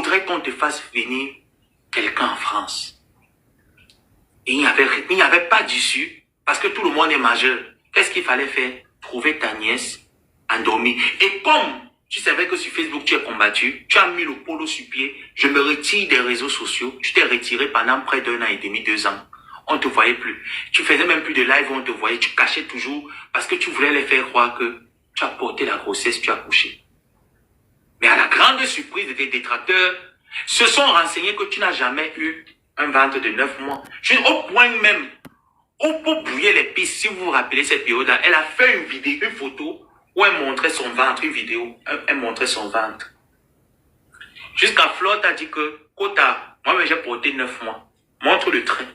faudrait qu'on te fasse venir quelqu'un en France. Et il n'y avait pas d'issue, parce que tout le monde est majeur. Qu'est-ce qu'il fallait faire? Trouver ta nièce endormie. Et comme tu savais que sur Facebook tu es combattu, tu as mis le polo sur pied, je me retire des réseaux sociaux, tu t'es retiré pendant près d'1 an et demi, 2 ans. On ne te voyait plus. Tu faisais même plus de live où on te voyait, tu cachais toujours, parce que tu voulais les faire croire que tu as porté la grossesse, tu as couché. Mais à la grande surprise de tes détracteurs, se sont renseignés que tu n'as jamais eu un ventre de 9 mois. Au point même, pour brouiller les pistes, si vous vous rappelez cette période-là, elle a fait une vidéo, une photo, où elle montrait son ventre, une vidéo, elle montrait son ventre. Jusqu'à Flore t'a dit que, Kota, moi j'ai porté 9 mois. Montre le trait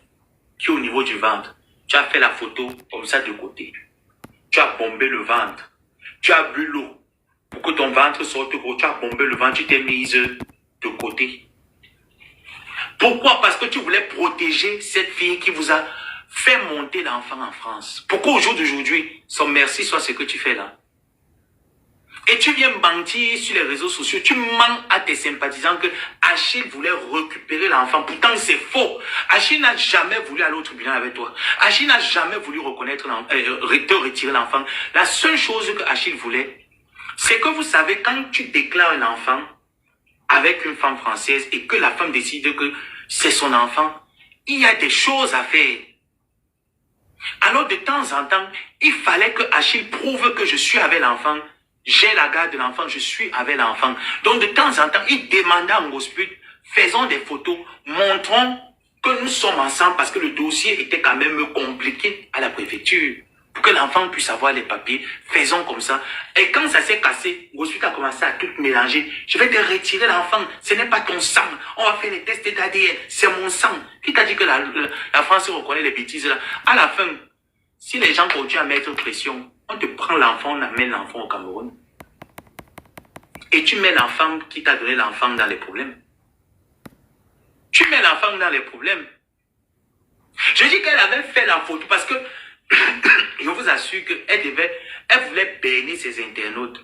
qui est au niveau du ventre. Tu as fait la photo comme ça de côté. Tu as bombé le ventre. Tu as bu l'eau. Pour que ton ventre sorte gros, tu as bombé le ventre, tu t'es mise de côté. Pourquoi? Parce que tu voulais protéger cette fille qui vous a fait monter l'enfant en France. Pourquoi au jour d'aujourd'hui, son merci soit ce que tu fais là? Et tu viens mentir sur les réseaux sociaux, tu mens à tes sympathisants que Achille voulait récupérer l'enfant. Pourtant, c'est faux. Achille n'a jamais voulu aller au tribunal avec toi. Achille n'a jamais voulu reconnaître te retirer l'enfant. La seule chose que Achille voulait, c'est que vous savez, quand tu déclares un enfant avec une femme française et que la femme décide que c'est son enfant, il y a des choses à faire. Alors, de temps en temps, il fallait que Achille prouve que je suis avec l'enfant. J'ai la garde de l'enfant, je suis avec l'enfant. Donc, de temps en temps, il demandait à Ngosput, faisons des photos, montrons que nous sommes ensemble parce que le dossier était quand même compliqué à la préfecture. Pour que l'enfant puisse avoir les papiers, faisons comme ça. Et quand ça s'est cassé, Ngosput a commencé à tout mélanger. Je vais te retirer l'enfant, ce n'est pas ton sang. On va faire les tests d'ADN, c'est mon sang. Qui t'a dit que la France reconnaît les bêtises là? À la fin, si les gens continuent à mettre pression, on te prend l'enfant, on amène l'enfant au Cameroun. Et tu mets l'enfant qui t'a donné l'enfant dans les problèmes. Tu mets l'enfant dans les problèmes. Je dis qu'elle avait fait la photo parce que je vous assure qu'elle voulait bénir ses internautes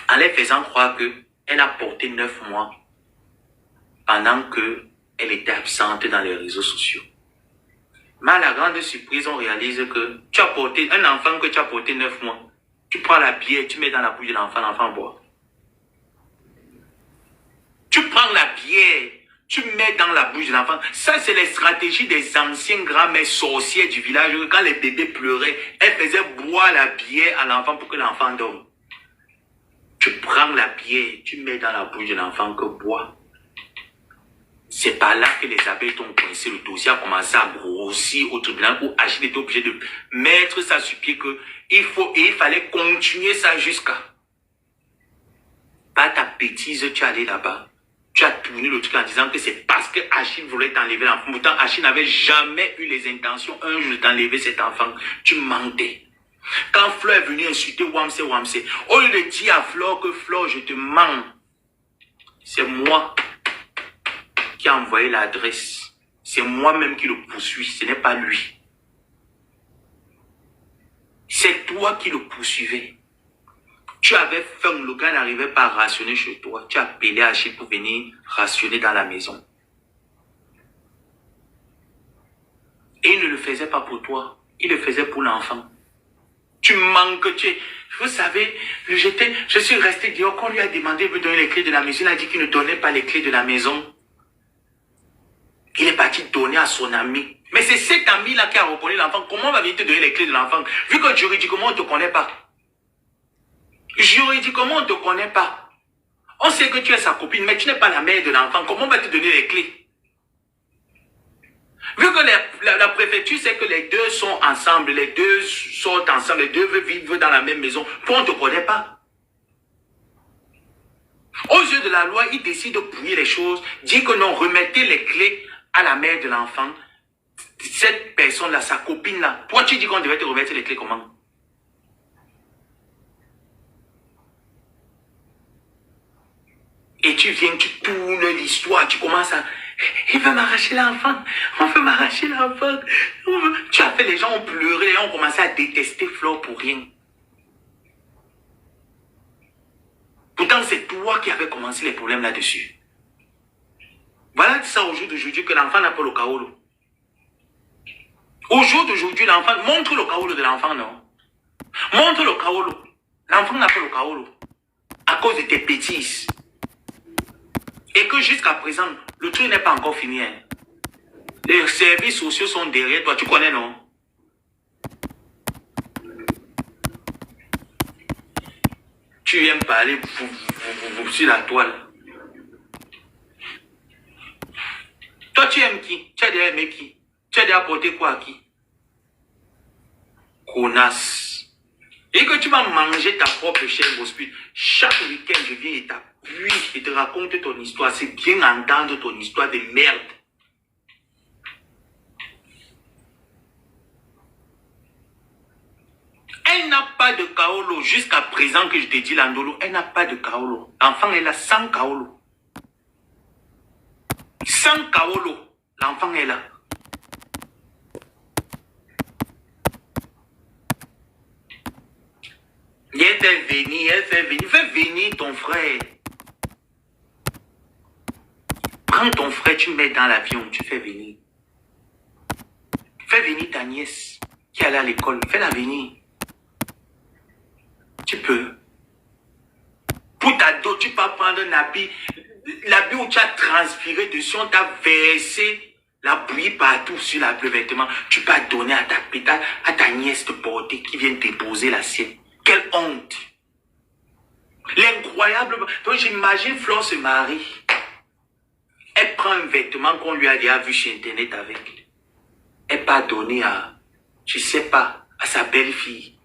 en les faisant croire qu'elle a porté 9 mois pendant qu'elle était absente dans les réseaux sociaux. Mais à la grande surprise, on réalise que tu as porté un enfant que tu as porté 9 mois. Tu prends la bière, tu mets dans la bouche de l'enfant, l'enfant boit. Tu prends la bière, tu mets dans la bouche de l'enfant. Ça, c'est les stratégies des anciens grands-mères sorcières du village. Quand les bébés pleuraient, elles faisaient boire la bière à l'enfant pour que l'enfant dorme. Tu prends la bière, tu mets dans la bouche de l'enfant que boit. C'est par là que les abeilles t'ont coincé. Le dossier a commencé à grossir au tribunal où Achille était obligé de mettre ça sur pied il fallait continuer ça jusqu'à. Par ta bêtise, tu es allé là-bas. Tu as tourné le truc en disant que c'est parce que Achille voulait t'enlever l'enfant. Pourtant, Achille n'avait jamais eu les intentions un jour d'enlever cet enfant. Tu mentais. Quand Flore est venue insulter Wamsé, au lieu de dire à Flore que Flore, je te mens, c'est moi qui a envoyé l'adresse. C'est moi-même qui le poursuis, ce n'est pas lui. C'est toi qui le poursuivais. Tu avais faim, le gars n'arrivait pas à rationner chez toi. Tu as appelé Achille pour venir rationner dans la maison. Et il ne le faisait pas pour toi, il le faisait pour l'enfant. Tu manques, vous savez, je suis resté dehors, quand on lui a demandé de me donner les clés de la maison, il a dit qu'il ne donnait pas les clés de la maison. Il est parti donner à son ami. Mais c'est cet ami-là qui a reconnu l'enfant. Comment on va venir te donner les clés de l'enfant? Vu que juridiquement, on ne te connaît pas. Juridiquement, on ne te connaît pas. On sait que tu es sa copine, mais tu n'es pas la mère de l'enfant. Comment on va te donner les clés? Vu que la préfecture sait que les deux sont ensemble, les deux sortent ensemble, les deux vivent dans la même maison, pourquoi on ne te connaît pas? Aux yeux de la loi, il décide de brouiller les choses, dit que non, remettez les clés à la mère de l'enfant. Cette personne-là, sa copine-là. Toi, tu dis qu'on devait te remettre les clés comment? Et tu viens, tu tournes l'histoire, tu commences à... Il veut m'arracher l'enfant. On veut m'arracher l'enfant. Tu as fait, les gens ont pleuré, ont commencé à détester Flore pour rien. Pourtant, c'est toi qui avais commencé les problèmes là-dessus. Voilà ça au jour d'aujourd'hui que l'enfant n'a pas le kaolo. Au jour d'aujourd'hui, l'enfant, montre le kaolo de l'enfant, non? Montre le kaolo. L'enfant n'a pas le kaolo. À cause de tes bêtises. Et que jusqu'à présent, le truc n'est pas encore fini. Hein. Les services sociaux sont derrière toi. Tu connais, non? Tu aimes parler sur la toile. Toi, tu aimes qui? Tu as déjà aimé qui? Tu as déjà apporté quoi à qui? Connasse. Et que tu vas manger ta propre chair, hospice. Chaque week-end, je viens et t'appuie et te raconte ton histoire. C'est bien entendre ton histoire de merde. Elle n'a pas de kaolo. Jusqu'à présent que je te dis l'andolo, elle n'a pas de kaolo. L'enfant est là sans kaolo. Sans kaolo, l'enfant est là. Et elle fait venir, fais venir ton frère. Prends ton frère, tu mets dans l'avion, tu fais venir. Fais venir ta nièce qui est à l'école, fais-la venir. Tu peux. Pour ta dos, tu peux prendre un habit. L'habit où tu as transpiré dessus, on t'a versé la bouillie partout sur le vêtement. Tu peux donner à ta nièce de porter qui vient déposer la sienne. Quelle honte. L'incroyable. Donc j'imagine Flore se marie. Elle prend un vêtement qu'on lui a déjà vu sur Internet avec. Elle pas donné à, je sais pas, à sa belle-fille.